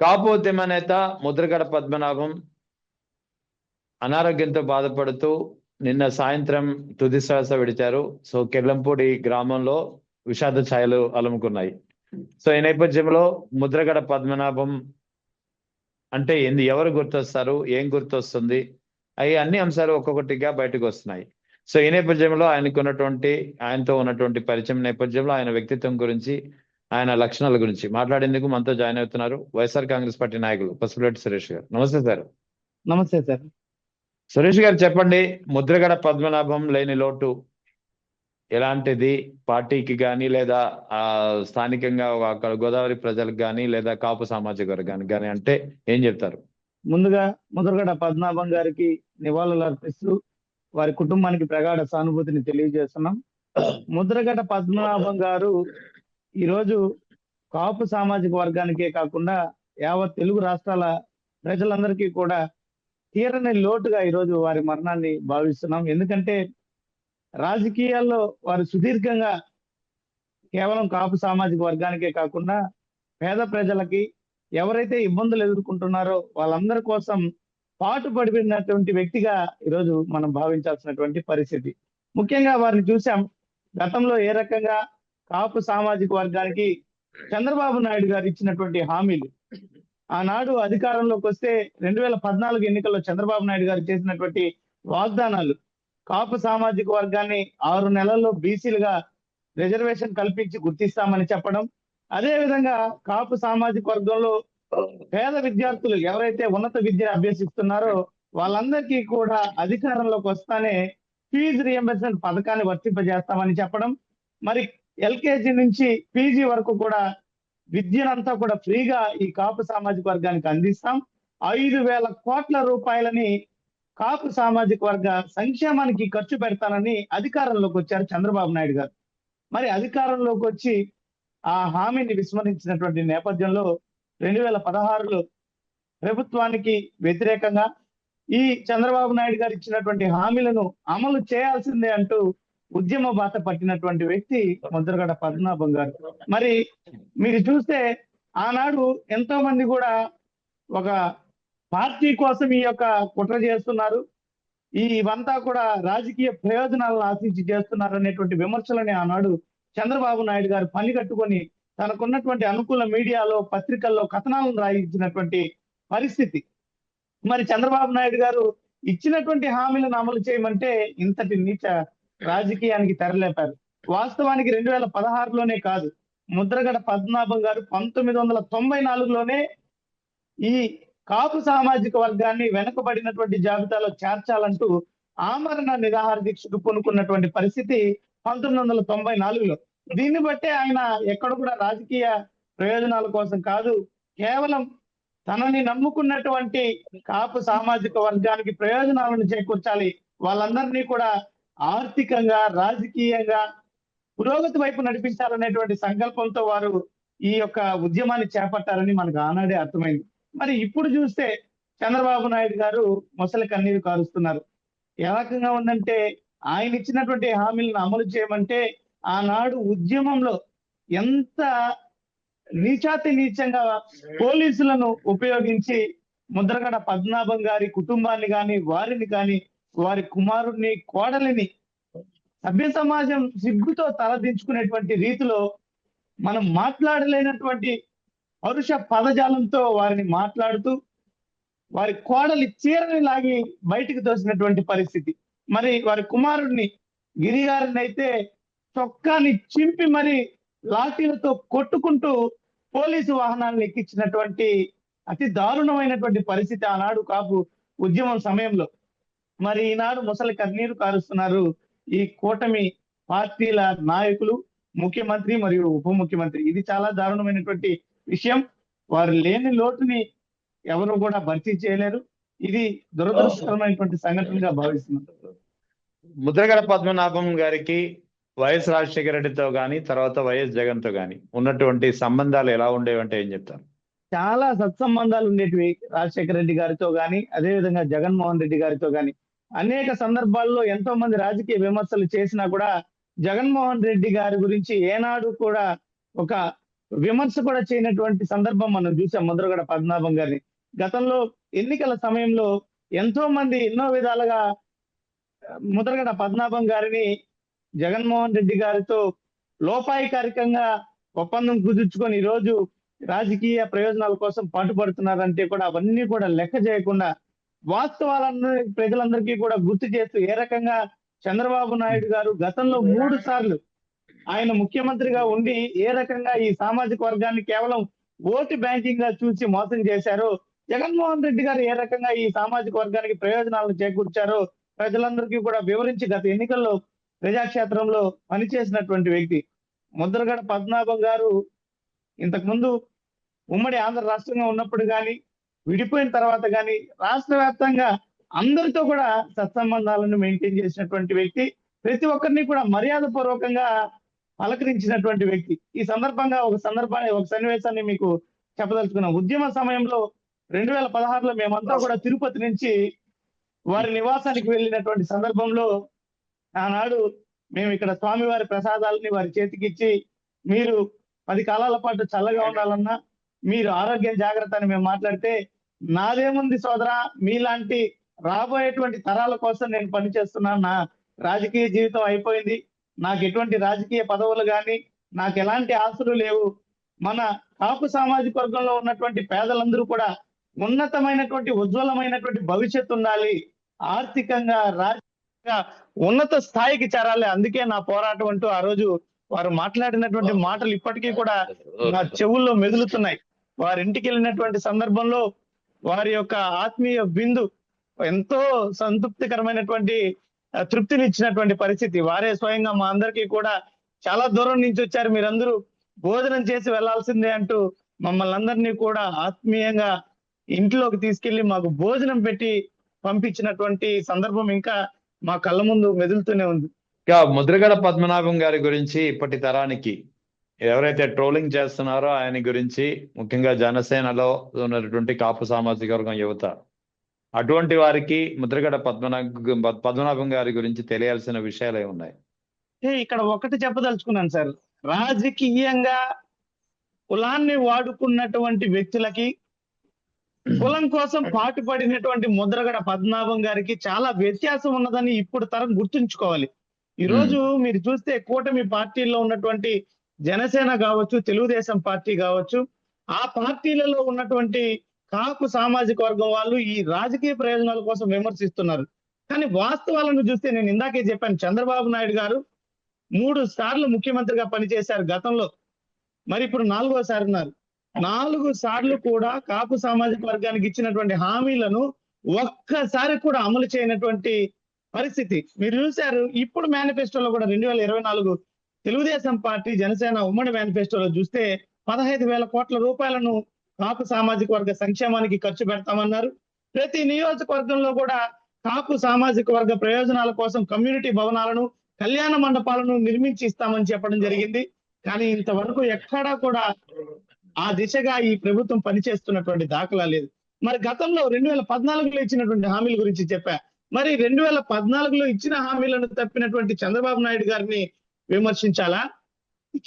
కాపు ఉద్యమ నేత ముద్రగడ పద్మనాభం అనారోగ్యంతో బాధపడుతూ నిన్న సాయంత్రం తుది శ్వాస విడిచారు. సో కెల్లంపూడి గ్రామంలో విషాద ఛాయలు అలుముకున్నాయి. సో ఈ నేపథ్యంలో ముద్రగడ పద్మనాభం అంటే ఏంది, ఎవరు గుర్తొస్తారు, ఏం గుర్తొస్తుంది, అవి అన్ని అంశాలు ఒక్కొక్కటిగా బయటకు వస్తున్నాయి. సో ఈ నేపథ్యంలో ఆయనతో ఉన్నటువంటి పరిచయం నేపథ్యంలో ఆయన వ్యక్తిత్వం గురించి, ఆయన లక్షణాల గురించి మాట్లాడేందుకు మనతో జాయిన్ అవుతున్నారు వైఎస్ఆర్ కాంగ్రెస్ పార్టీ నాయకులు పసుపులేటి సురేష్ గారు. నమస్తే సార్. నమస్తే సార్. సురేష్ గారు చెప్పండి, ముద్రగడ పద్మనాభం లేని లోటు ఎలాంటిది పార్టీకి కానీ, లేదా స్థానికంగా అక్కడ గోదావరి ప్రజలకు కానీ, లేదా కాపు సామాజిక వర్గానికి కానీ అంటే ఏం చెప్తారు? ముందుగా ముద్రగడ పద్మనాభం గారికి నివాళులు అర్పిస్తూ వారి కుటుంబానికి ప్రగాఢ సానుభూతిని తెలియజేస్తున్నాం. ముద్రగడ పద్మనాభం గారు ఈరోజు కాపు సామాజిక వర్గానికే కాకుండా యావత్ తెలుగు రాష్ట్రాల ప్రజలందరికీ కూడా తీరని లోటుగా ఈరోజు వారి మరణాన్ని భావిస్తున్నాం. ఎందుకంటే రాజకీయాల్లో వారు సుదీర్ఘంగా కేవలం కాపు సామాజిక వర్గానికే కాకుండా పేద ప్రజలకి, ఎవరైతే ఇబ్బందులు ఎదుర్కొంటున్నారో వాళ్ళందరి కోసం పాటుపడినటువంటి వ్యక్తిగా ఈరోజు మనం భావించాల్సినటువంటి పరిస్థితి. ముఖ్యంగా వారిని చూసాం గతంలో ఏ రకంగా కాపు సామాజిక వర్గానికి చంద్రబాబు నాయుడు గారు ఇచ్చినటువంటి హామీలు, ఆనాడు అధికారంలోకి వస్తే 2014 ఎన్నికల్లో చంద్రబాబు నాయుడు గారు చేసినటువంటి వాగ్దానాలు, కాపు సామాజిక వర్గాన్ని 6 నెలల్లో బీసీలుగా రిజర్వేషన్ కల్పించి గుర్తిస్తామని చెప్పడం, అదే విధంగా కాపు సామాజిక వర్గంలో పేద విద్యార్థులు ఎవరైతే ఉన్నత విద్య అభ్యసిస్తున్నారో వాళ్ళందరికీ కూడా అధికారంలోకి వస్తానే ఫీజు రియంబర్స్మెంట్ పథకాన్ని వర్తింపజేస్తామని చెప్పడం, మరి ఎల్కేజీ నుంచి పీజీ వరకు కూడా విద్యనంతా కూడా ఫ్రీగా ఈ కాపు సామాజిక వర్గానికి అందిస్తాం, 5,000 కోట్ల రూపాయలని కాపు సామాజిక వర్గ సంక్షేమానికి ఖర్చు పెడతానని అధికారంలోకి వచ్చారు చంద్రబాబు నాయుడు గారు. మరి అధికారంలోకి వచ్చి ఆ హామీని విస్మరించినటువంటి నేపథ్యంలో 2016లో ప్రభుత్వానికి వ్యతిరేకంగా ఈ చంద్రబాబు నాయుడు గారు ఇచ్చినటువంటి హామీలను అమలు చేయాల్సిందే అంటూ ఉద్యమ బాట పట్టినటువంటి వ్యక్తి ముద్రగడ పద్మనాభం గారు. మరి మీరు చూస్తే ఆనాడు ఎంతో మంది కూడా ఒక పార్టీ కోసం ఈ యొక్క కుట్ర చేస్తున్నారు, ఇవంతా కూడా రాజకీయ ప్రయోజనాలను ఆశించి చేస్తున్నారు అనేటువంటి విమర్శలని ఆనాడు చంద్రబాబు నాయుడు గారు పని కట్టుకొని తనకున్నటువంటి అనుకూల మీడియాలో, పత్రికల్లో కథనాలను రాయించినటువంటి పరిస్థితి. మరి చంద్రబాబు నాయుడు గారు ఇచ్చినటువంటి హామీలను అమలు చేయమంటే ఇంతటి నీచ రాజకీయానికి తెరలేపారు. వాస్తవానికి 2016లోనే కాదు, ముద్రగడ పద్మనాభం గారు 1994లోనే ఈ కాపు సామాజిక వర్గాన్ని వెనుకబడినటువంటి జాబితాలో చేర్చాలంటూ ఆమరణ నిరాహార దీక్షకు పూనుకున్నటువంటి పరిస్థితి 1994లో. దీన్ని బట్టే ఆయన ఎక్కడ కూడా రాజకీయ ప్రయోజనాల కోసం కాదు, కేవలం తనని నమ్ముకున్నటువంటి కాపు సామాజిక వర్గానికి ప్రయోజనాలను చేకూర్చాలి, వాళ్ళందరినీ కూడా ఆర్థికంగా, రాజకీయంగా పురోగతి వైపు నడిపించాలనేటువంటి సంకల్పంతో వారు ఈ యొక్క ఉద్యమాన్ని చేపట్టారని మనకు ఆనాడే అర్థమైంది. మరి ఇప్పుడు చూస్తే చంద్రబాబు నాయుడు గారు మొసలి కన్నీరు కారుస్తున్నారు. ఏ రకంగా ఉందంటే ఆయన ఇచ్చినటువంటి హామీలను అమలు చేయమంటే ఆనాడు ఉద్యమంలో ఎంత నీచాతి నీచంగా పోలీసులను ఉపయోగించి ముద్రగడ పద్మనాభం గారి కుటుంబాన్ని కానీ, వారిని కానీ, వారి కుమారుడిని, కోడలిని సభ్య సమాజం సిగ్గుతో తలదించుకునేటువంటి రీతిలో మనం మాట్లాడలేనటువంటి పరుష పదజాలంతో వారిని మాట్లాడుతూ వారి కోడలి చీరని లాగి బయటికి తోసినటువంటి పరిస్థితి. మరి వారి కుమారుడిని గిరి గారిని అయితే చొక్కాని చింపి మరి లాఠీలతో కొట్టుకుంటూ పోలీసు వాహనాలను ఎక్కించినటువంటి అతి దారుణమైనటువంటి పరిస్థితి ఆనాడు కాపు ఉద్యమం సమయంలో. మరి ఈనాడు ముసలి కన్నీరు కారుస్తున్నారు ఈ కూటమి పార్టీల నాయకులు, ముఖ్యమంత్రి మరియు ఉప ముఖ్యమంత్రి. ఇది చాలా దారుణమైనటువంటి విషయం. వారు లేని లోటుని ఎవరు కూడా భర్తీ చేయలేరు. ఇది దురదృష్టకరమైనటువంటి సంఘటనగా భావిస్తున్నారు. ముద్రగడ పద్మనాభం గారికి వైఎస్ రాజశేఖర రెడ్డితో గాని, తర్వాత వైఎస్ జగన్ తో గాని ఉన్నటువంటి సంబంధాలు ఎలా ఉండేవంటే ఏం చెప్తారు? చాలా సత్సంబంధాలు ఉండేటివి రాజశేఖర రెడ్డి గారితో గాని, అదే విధంగా జగన్మోహన్ రెడ్డి గారితో గాని. అనేక సందర్భాల్లో ఎంతో మంది రాజకీయ విమర్శలు చేసినా కూడా జగన్మోహన్ రెడ్డి గారి గురించి ఏనాడు కూడా ఒక విమర్శ కూడా చేయనటువంటి సందర్భం మనం చూసాం ముద్రగడ పద్మనాభం గారిని. గతంలో ఎన్నికల సమయంలో ఎంతో మంది ఎన్నో విధాలుగా ముద్రగడ పద్మనాభం గారిని జగన్మోహన్ రెడ్డి గారితో లోపాయికారికంగా ఒప్పందం కుదుర్చుకొని ఈ రోజు రాజకీయ ప్రయోజనాల కోసం పాటుపడుతున్నారంటే కూడా అవన్నీ కూడా లెక్క చేయకుండా వాస్తవాలను ప్రజలందరికీ కూడా గుర్తు చేస్తూ ఏ రకంగా చంద్రబాబు నాయుడు గారు గతంలో 3 సార్లు ఆయన ముఖ్యమంత్రిగా ఉండి ఏ రకంగా ఈ సామాజిక వర్గాన్ని కేవలం ఓటు బ్యాంకింగ్ గా చూసి మోసం చేశారో, జగన్మోహన్ రెడ్డి గారు ఏ రకంగా ఈ సామాజిక వర్గానికి ప్రయోజనాలను చేకూర్చారో ప్రజలందరికీ కూడా వివరించి గత ఎన్నికల్లో ప్రజాక్షేత్రంలో పనిచేసినటువంటి వ్యక్తి ముద్రగడ పద్మనాభం గారు. ఇంతకు ముందు ఉమ్మడి ఆంధ్ర రాష్ట్రంగా ఉన్నప్పుడు కానీ విడిపోయిన తర్వాత కానీ రాష్ట్ర వ్యాప్తంగా అందరితో కూడా సత్సంబంధాలను మెయింటైన్ చేసినటువంటి వ్యక్తి, ప్రతి ఒక్కరిని కూడా మర్యాద పూర్వకంగా పలకరించినటువంటి వ్యక్తి. ఈ సందర్భంగా ఒక సన్నివేశాన్ని మీకు చెప్పదలుచుకున్నాం. ఉద్యమ సమయంలో 2016లో మేమంతా కూడా తిరుపతి నుంచి వారి నివాసానికి వెళ్ళినటువంటి సందర్భంలో ఆనాడు మేము ఇక్కడ స్వామివారి ప్రసాదాలని వారి చేతికిచ్చి, మీరు 10 కాలాల పాటు చల్లగా ఉండాలన్నా మీరు ఆరోగ్యం జాగ్రత్త అని మేము మాట్లాడితే, నాదేముంది సోదరా, మీలాంటి రాబోయేటువంటి తరాల కోసం నేను పనిచేస్తున్నాను, నా రాజకీయ జీవితం అయిపోయింది, నాకు ఎటువంటి రాజకీయ పదవులు కానీ నాకు ఎలాంటి ఆశలు లేవు, మన కాపు సామాజిక వర్గంలో ఉన్నటువంటి పేదలందరూ కూడా ఉన్నతమైనటువంటి ఉజ్వలమైనటువంటి భవిష్యత్తు ఉండాలి, ఆర్థికంగా రాజకీయంగా ఉన్నత స్థాయికి చేరాలి, అందుకే నా పోరాటం అంటూ ఆ రోజు వారు మాట్లాడినటువంటి మాటలు ఇప్పటికీ కూడా నా చెవుల్లో మెదులుతున్నాయి. వారి ఇంటికి వెళ్ళినటువంటి సందర్భంలో వారి యొక్క ఆత్మీయ బిందు ఎంతో సంతృప్తికరమైనటువంటి తృప్తినిచ్చినటువంటి పరిస్థితి. వారే స్వయంగా మా అందరికీ కూడా చాలా దూరం నుంచి వచ్చారు, మీరందరూ భోజనం చేసి వెళ్లాల్సిందే అంటూ మమ్మల్ని అందరినీ కూడా ఆత్మీయంగా ఇంట్లోకి తీసుకెళ్లి మాకు భోజనం పెట్టి పంపించినటువంటి సందర్భం ఇంకా మా కళ్ళ ముందు మెదులుతూనే ఉంది. ఇంకా ముద్రగడ పద్మనాభం గారి గురించి ఇప్పటి తరానికి ఎవరైతే ట్రోలింగ్ చేస్తున్నారో ఆయన గురించి, ముఖ్యంగా జనసేనలో ఉన్నటువంటి కాపు సామాజిక వర్గం యువత, అటువంటి వారికి ముద్రగడ పద్మనాభం గారి గురించి తెలియాల్సిన విషయాలు ఏమున్నాయి? ఇక్కడ ఒకటి చెప్పదలుచుకున్నాను సార్, రాజకీయంగా కులాన్ని వాడుకున్నటువంటి వ్యక్తులకి కులం కోసం పాటుపడినటువంటి ముద్రగడ పద్మనాభం గారికి చాలా వ్యత్యాసం ఉన్నదని ఇప్పుడు తరం గుర్తుంచుకోవాలి. ఈ రోజు మీరు చూస్తే కూటమి పార్టీల్లో ఉన్నటువంటి జనసేన కావచ్చు, తెలుగుదేశం పార్టీ కావచ్చు, ఆ పార్టీలలో ఉన్నటువంటి కాపు సామాజిక వర్గం వాళ్ళు ఈ రాజకీయ ప్రయోజనాల కోసం విమర్శిస్తున్నారు. కానీ వాస్తవాలను చూస్తే నేను ఇందాకే చెప్పాను, చంద్రబాబు నాయుడు గారు 3 సార్లు ముఖ్యమంత్రిగా పనిచేశారు గతంలో, మరి ఇప్పుడు 4వ సారి ఉన్నారు. 4 సార్లు కూడా కాపు సామాజిక వర్గానికి ఇచ్చినటువంటి హామీలను ఒక్కసారి కూడా అమలు చేయనటువంటి పరిస్థితి మీరు చూశారు. ఇప్పుడు మేనిఫెస్టోలో కూడా 2024 తెలుగుదేశం పార్టీ జనసేన ఉమ్మడి మేనిఫెస్టోలో చూస్తే 15,000 కోట్ల రూపాయలను కాపు సామాజిక వర్గ సంక్షేమానికి ఖర్చు పెడతామన్నారు. ప్రతి నియోజకవర్గంలో కూడా కాపు సామాజిక వర్గ ప్రయోజనాల కోసం కమ్యూనిటీ భవనాలను, కళ్యాణ మండపాలను నిర్మించి ఇస్తామని చెప్పడం జరిగింది. కానీ ఇంతవరకు ఎక్కడా కూడా ఆ దిశగా ఈ ప్రభుత్వం పనిచేస్తున్నటువంటి దాఖలా లేదు. మరి గతంలో 2014లో ఇచ్చినటువంటి హామీల గురించి చెప్పా. మరి 2014లో ఇచ్చిన హామీలను తప్పినటువంటి చంద్రబాబు నాయుడు గారిని విమర్శించాలా?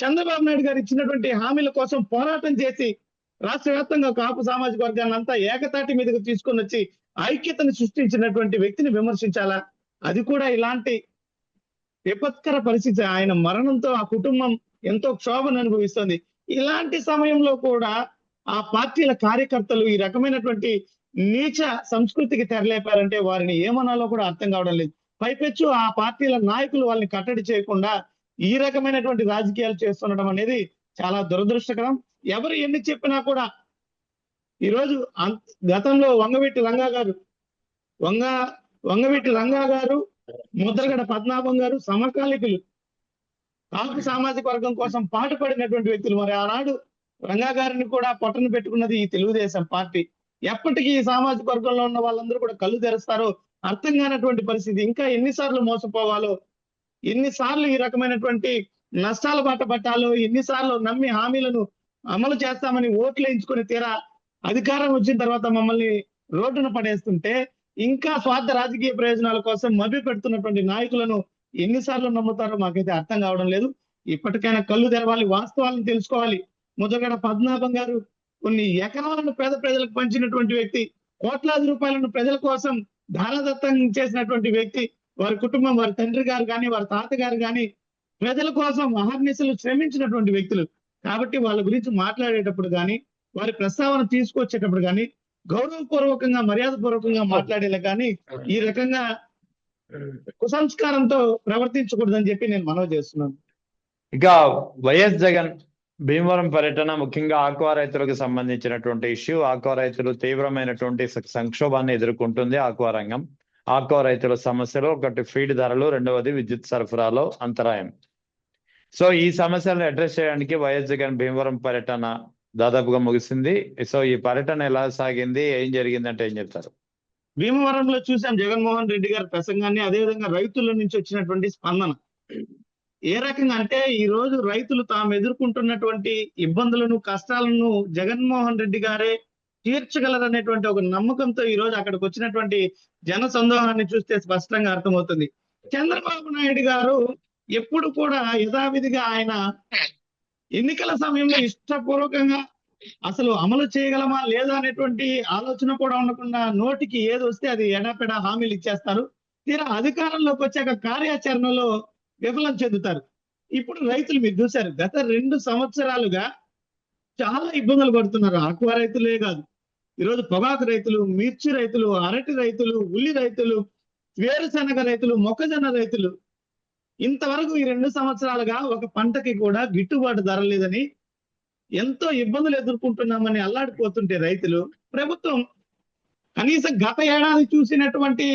చంద్రబాబు నాయుడు గారు ఇచ్చినటువంటి హామీల కోసం పోరాటం చేసి రాష్ట్ర వ్యాప్తంగా కాపు సామాజిక వర్గాన్ని అంతా ఏకతాటి మీదకు తీసుకొని వచ్చి ఐక్యతను సృష్టించినటువంటి వ్యక్తిని విమర్శించాలా? అది కూడా ఇలాంటి విపత్కర పరిస్థితి, ఆయన మరణంతో ఆ కుటుంబం ఎంతో క్షోభను అనుభవిస్తుంది. ఇలాంటి సమయంలో కూడా ఆ పార్టీల కార్యకర్తలు ఈ రకమైనటువంటి నీచ సంస్కృతికి తెరలేపారంటే వారిని ఏమనాలో కూడా అర్థం కావడం లేదు. పైపెచ్చు ఆ పార్టీల నాయకులు వాళ్ళని కట్టడి చేయకుండా ఈ రకమైనటువంటి రాజకీయాలు చేస్తుండడం అనేది చాలా దురదృష్టకరం. ఎవరు ఎన్ని చెప్పినా కూడా ఈరోజు గతంలో వంగవీటి రంగా గారు ముద్రగడ పద్మనాభం గారు సమకాలికులు, కాపు సామాజిక వర్గం కోసం పాటుపడినటువంటి వ్యక్తులు. మరి ఆనాడు రంగా గారిని కూడా పొట్టను పెట్టుకున్నది ఈ తెలుగుదేశం పార్టీ. ఎప్పటికీ ఈ సామాజిక వర్గంలో ఉన్న వాళ్ళందరూ కూడా కళ్ళు తెరుస్తారో అర్థం కానటువంటి పరిస్థితి. ఇంకా ఎన్నిసార్లు మోసపోవాలో, ఎన్నిసార్లు ఈ రకమైనటువంటి నష్టాల బాట పట్టాలో, ఎన్నిసార్లు నమ్మి హామీలను అమలు చేస్తామని ఓట్లు వేయించుకొని తీరా అధికారం వచ్చిన తర్వాత మమ్మల్ని రోడ్డున పడేస్తుంటే ఇంకా స్వార్థ రాజకీయ ప్రయోజనాల కోసం మభ్య పెడుతున్నటువంటి నాయకులను ఎన్నిసార్లు నమ్ముతారో మాకైతే అర్థం కావడం లేదు. ఇప్పటికైనా కళ్ళు తెరవాలి, వాస్తవాలను తెలుసుకోవాలి. ముద్రగడ పద్మనాభం గారు కొన్ని ఎకరాలను పేద ప్రజలకు పంచినటువంటి వ్యక్తి, కోట్లాది రూపాయలను ప్రజల కోసం దానదత్తం చేసినటువంటి వ్యక్తి. వారి కుటుంబం, వారి తండ్రి గారు కానీ, వారి తాతగారు కానీ ప్రజల కోసం అహర్నిశలు శ్రమించినటువంటి వ్యక్తులు. కాబట్టి వాళ్ళ గురించి మాట్లాడేటప్పుడు కానీ, వారి ప్రస్తావన తీసుకొచ్చేటప్పుడు కానీ గౌరవపూర్వకంగా, మర్యాదపూర్వకంగా మాట్లాడేలా కానీ ఈ రకంగా కుసంస్కారంతో ప్రవర్తించకూడదని చెప్పి నేను మనవి చేస్తున్నాను. ఇక వైఎస్ జగన్ భీమవరం పర్యటన ముఖ్యంగా ఆక్వా రైతులకు సంబంధించినటువంటి ఇష్యూ. ఆక్వా రైతులు తీవ్రమైనటువంటి సంక్షోభాన్ని ఎదుర్కొంటుంది. ఆక్వా రంగం, ఆక్వా రైతుల సమస్యలు, ఒకటి ఫీడ్ ధరలు, రెండవది విద్యుత్ సరఫరాలో అంతరాయం. సో ఈ సమస్యలను అడ్రస్ చేయడానికి వైఎస్ జగన్ భీమవరం పర్యటన దాదాపుగా ముగిసింది. సో ఈ పర్యటన ఎలా సాగింది, ఏం జరిగిందంటే ఏం చెప్తారు? భీమవరంలో చూసాం జగన్మోహన్ రెడ్డి గారి ప్రసంగాన్ని, అదేవిధంగా రైతుల నుంచి వచ్చినటువంటి స్పందన ఏ రకంగా అంటే, ఈ రోజు రైతులు తాము ఎదుర్కొంటున్నటువంటి ఇబ్బందులను, కష్టాలను జగన్మోహన్ రెడ్డి గారే తీర్చగలరనేటువంటి ఒక నమ్మకంతో ఈ రోజు అక్కడికి వచ్చినటువంటి జన సందోహాన్ని చూస్తే స్పష్టంగా అర్థమవుతుంది. చంద్రబాబు నాయుడు గారు ఎప్పుడు కూడా యథావిధిగా ఆయన ఎన్నికల సమయంలో ఇష్టపూర్వకంగా అసలు అమలు చేయగలమా లేదా అనేటువంటి ఆలోచన కూడా ఉండకుండా నోటికి ఏది వస్తే అది ఎడాపెడా హామీలు ఇచ్చేస్తారు. తీరా అధికారంలోకి వచ్చాక కార్యాచరణలో విఫలం చెందుతారు. ఇప్పుడు రైతులు మీరు చూశారు, గత 2 సంవత్సరాలుగా చాలా ఇబ్బందులు పడుతున్నారు. ఆక్వా రైతులే కాదు, ఈరోజు పొగాకు రైతులు, మిర్చి రైతులు, అరటి రైతులు, ఉల్లి రైతులు, వేరుశనగ రైతులు, మొక్కజొన్న రైతులు ఇంతవరకు ఈ 2 సంవత్సరాలుగా ఒక పంటకి కూడా గిట్టుబాటు ధర లేదని ఎంతో ఇబ్బందులు ఎదుర్కొంటున్నామని అల్లాడిపోతుంటే రైతులు, ప్రభుత్వం కనీసం గత ఏడాది చూసినటువంటి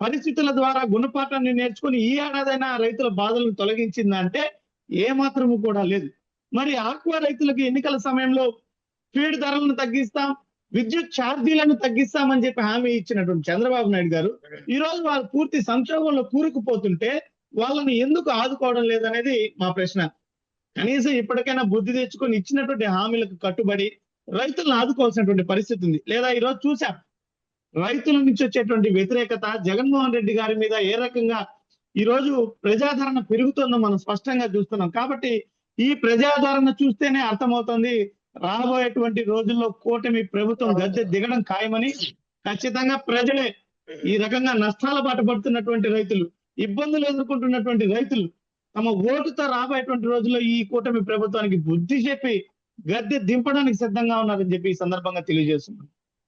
పరిస్థితుల ద్వారా గుణపాఠాన్ని నేర్చుకుని ఈ ఏడాదైనా రైతుల బాధలను తొలగించిందంటే ఏ మాత్రము కూడా లేదు. మరి ఆక్వా రైతులకు ఎన్నికల సమయంలో ఫీడ్ ధరలను తగ్గిస్తాం, విద్యుత్ ఛార్జీలను తగ్గిస్తామని చెప్పి హామీ ఇచ్చినటువంటి చంద్రబాబు నాయుడు గారు ఈ రోజు వాళ్ళు పూర్తి సంక్షోభంలో కూరుకుపోతుంటే వాళ్ళని ఎందుకు ఆదుకోవడం లేదనేది మా ప్రశ్న. కనీసం ఇప్పటికైనా బుద్ధి తెచ్చుకొని ఇచ్చినటువంటి హామీలకు కట్టుబడి రైతులను ఆదుకోవాల్సినటువంటి పరిస్థితి ఉంది. లేదా ఈ రోజు చూసాం రైతుల నుంచి వచ్చేటువంటి వ్యతిరేకత జగన్మోహన్ రెడ్డి గారి మీద ఏ రకంగా ఈ రోజు ప్రజాదరణ పెరుగుతుందో మనం స్పష్టంగా చూస్తున్నాం. కాబట్టి ఈ ప్రజాదరణ చూస్తేనే అర్థమవుతుంది రాబోయేటువంటి రోజుల్లో కూటమి ప్రభుత్వం గద్దె దిగడం ఖాయమని. ఖచ్చితంగా ప్రజలే, ఈ రకంగా నష్టాల బాట పడుతున్నటువంటి రైతులు, ఇబ్బందులు ఎదుర్కొంటున్నటువంటి రైతులు తమ ఓటుతో రాబోయేటువంటి రోజుల్లో ఈ కూటమి ప్రభుత్వానికి బుద్ధి చెప్పి గద్దె దింపడానికి సిద్ధంగా ఉన్నారని చెప్పి ఈ సందర్భంగా తెలియజేస్తున్నాం.